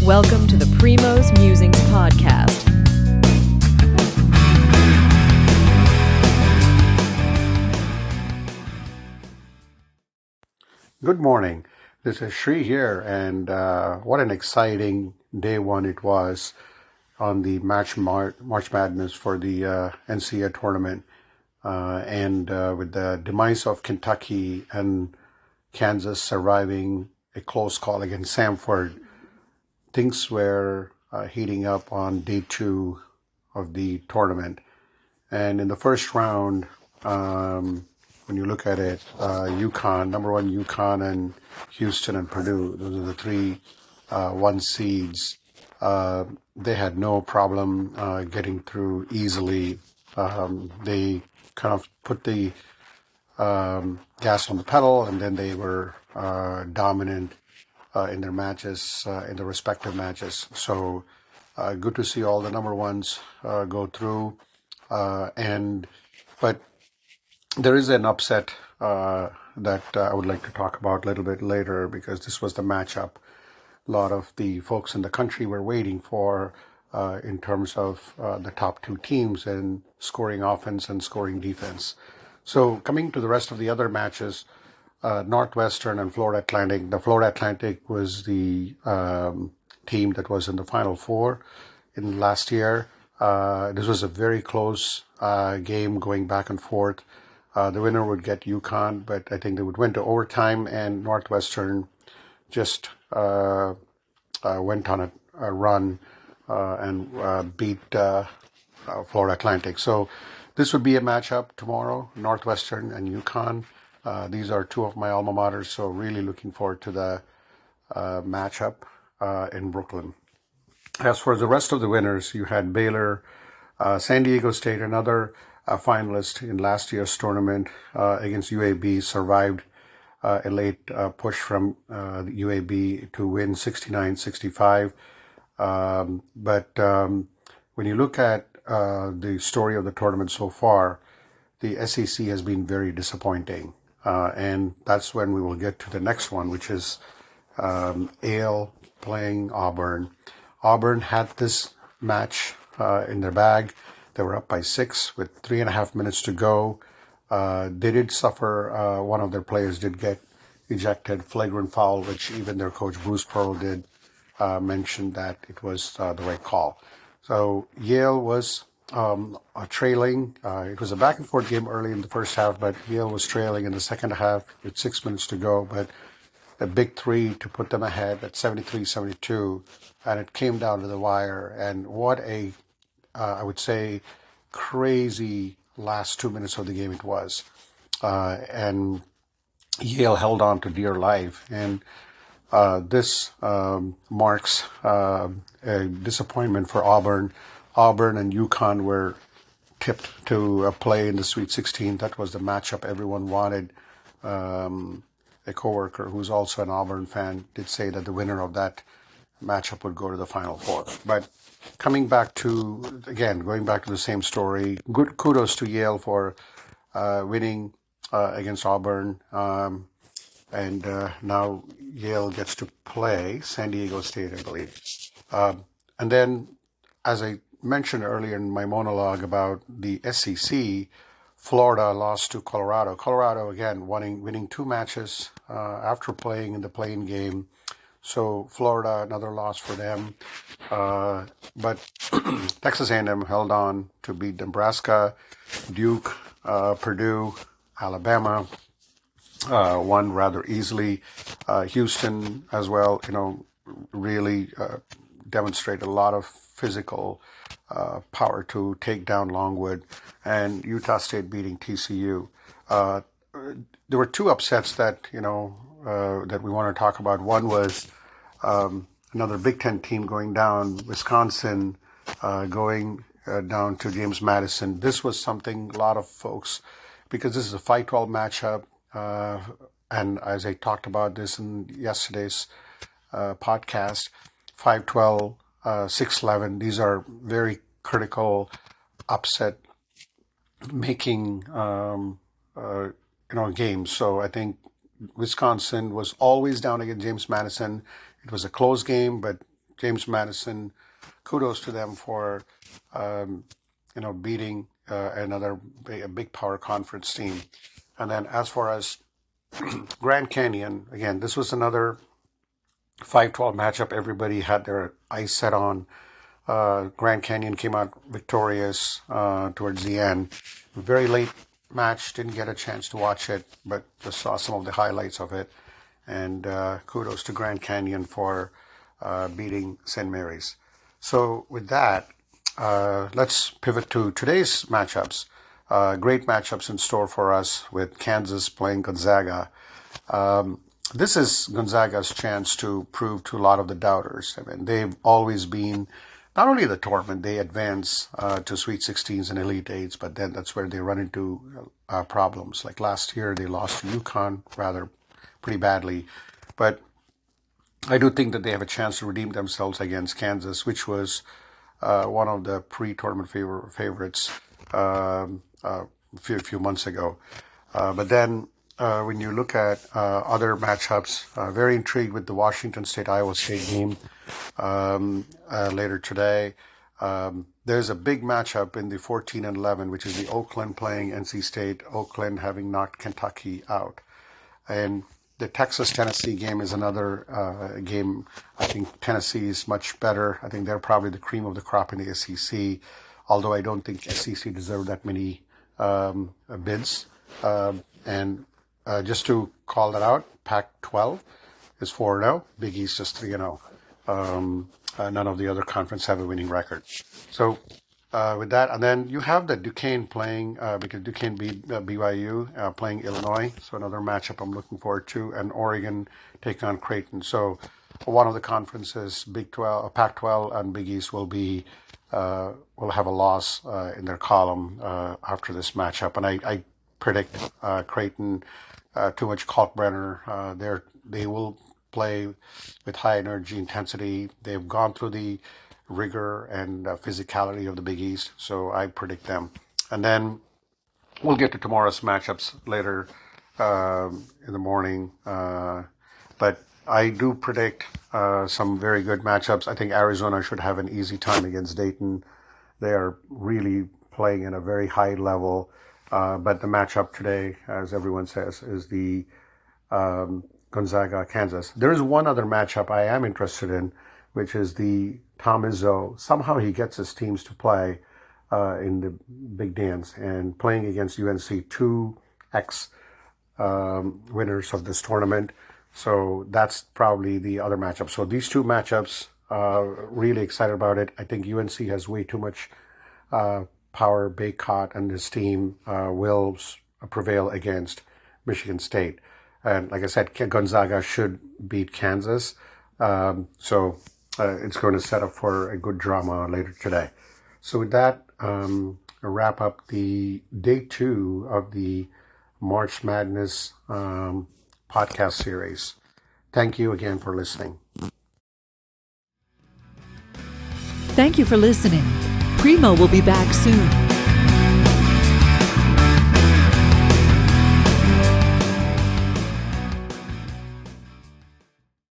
Welcome to the Primo's Musings podcast. Good morning. This is Shri here, and what an exciting day one it was on the March Madness for the NCAA tournament. And with the demise of Kentucky and Kansas surviving a close call against Samford, things were heating up on day two of the tournament. And in the first round, when you look at it, UConn, number one UConn and Houston and Purdue, those are the three one seeds. They had no problem getting through easily. They kind of put the gas on the pedal, and then they were dominant in their matches, in their respective matches. So good to see all the number ones go through. But there is an upset that I would like to talk about a little bit later, because this was the matchup a lot of the folks in the country were waiting for in terms of the top two teams in scoring offense and scoring defense. So coming to the rest of the other matches, Northwestern and Florida Atlantic. The Florida Atlantic was the team that was in the Final Four in last year. This was a very close game going back and forth. The winner would get UConn, but I think they would win to overtime, and Northwestern just went on a run and beat Florida Atlantic. So this would be a matchup tomorrow, Northwestern and UConn. These are two of my alma maters, so really looking forward to the matchup in Brooklyn. As for the rest of the winners, you had Baylor, San Diego State, another finalist in last year's tournament against UAB, survived a late push from the UAB to win 69-65. But when you look at the story of the tournament so far, the SEC has been very disappointing. And that's when we will get to the next one, which is Yale playing Auburn. Auburn had this match in their bag. They were up by 6 with 3.5 minutes to go. They did suffer, one of their players did get ejected, flagrant foul, which even their coach Bruce Pearl did mention that it was the right call. So Yale was trailing. It was a back and forth game early in the first half, but Yale was trailing in the second half with 6 minutes to go. But a big three to put them ahead at 73-72, and it came down to the wire. And what a, I would say, crazy last 2 minutes of the game it was. And Yale held on to dear life. And this marks a disappointment for Auburn. Auburn and UConn were tipped to play in the Sweet 16. That was the matchup everyone wanted. A coworker who's also an Auburn fan did say that the winner of that matchup would go to the Final Four. But going back to the same story, good kudos to Yale for winning against Auburn. And now Yale gets to play San Diego State, I believe. And then, as I mentioned earlier in my monologue about the SEC, Florida lost to Colorado. Colorado, again, winning two matches after playing in the play-in game. So Florida, another loss for them. But Texas A&M held on to beat Nebraska, Duke, Purdue, Alabama, won rather easily. Houston as well, really demonstrated a lot of physical power to take down Longwood, and Utah State beating TCU. There were two upsets that that we want to talk about. One was another Big Ten team going down, Wisconsin going down to James Madison. This was something a lot of folks, because this is a 5-12 matchup, and as I talked about this in yesterday's podcast, 5-12, 6-11, these are very critical upset making games. So I think Wisconsin was always down against James Madison. It was a close game, but James Madison, kudos to them for beating a big power conference team. And then as far as Grand Canyon, again, this was another 5-12 matchup. Everybody had their eyes set on. Grand Canyon came out victorious towards the end. Very late match, didn't get a chance to watch it, but just saw some of the highlights of it. And kudos to Grand Canyon for beating St. Mary's. So with that, let's pivot to today's matchups. Great matchups in store for us with Kansas playing Gonzaga. This is Gonzaga's chance to prove to a lot of the doubters. I mean, they've always been not only the tournament, they advance to Sweet 16s and Elite 8s, but then that's where they run into problems. Like last year, they lost to UConn pretty badly. But I do think that they have a chance to redeem themselves against Kansas, which was one of the pre-tournament favorites a few months ago. But then when you look at other matchups, very intrigued with the Washington State-Iowa State game later today. There's a big matchup in the 14 and 11, which is the Oakland playing NC State, Oakland having knocked Kentucky out. And the Texas-Tennessee game is another game. I think Tennessee is much better. I think they're probably the cream of the crop in the SEC, although I don't think SEC deserved that many bids. And just to call that out, Pac-12 is 4-0. Big East is 3-0. None of the other conferences have a winning record. So with that, and then you have the Duquesne playing, because Duquesne beat BYU, playing Illinois. So another matchup I'm looking forward to. And Oregon taking on Creighton. So one of the conferences, Pac-12 and Big East will have a loss in their column after this matchup. And I predict Creighton, too much Kalkbrenner. They will play with high energy, intensity. They've gone through the rigor and physicality of the Big East, so I predict them. And then we'll get to tomorrow's matchups later in the morning. But I do predict some very good matchups. I think Arizona should have an easy time against Dayton. They are really playing at a very high level. But the matchup today, as everyone says, is the Gonzaga, Kansas. There is one other matchup I am interested in, which is the Tom Izzo. Somehow he gets his teams to play in the big dance and playing against UNC, two winners of this tournament. So that's probably the other matchup. So these two matchups, really excited about it. I think UNC has way too much power. Baycott and his team will prevail against Michigan State. And like I said, Gonzaga should beat Kansas. So it's going to set up for a good drama later today. So with that, I'll wrap up the day 2 of the March Madness podcast series. Thank you again for listening. Thank you for listening. Primo will be back soon.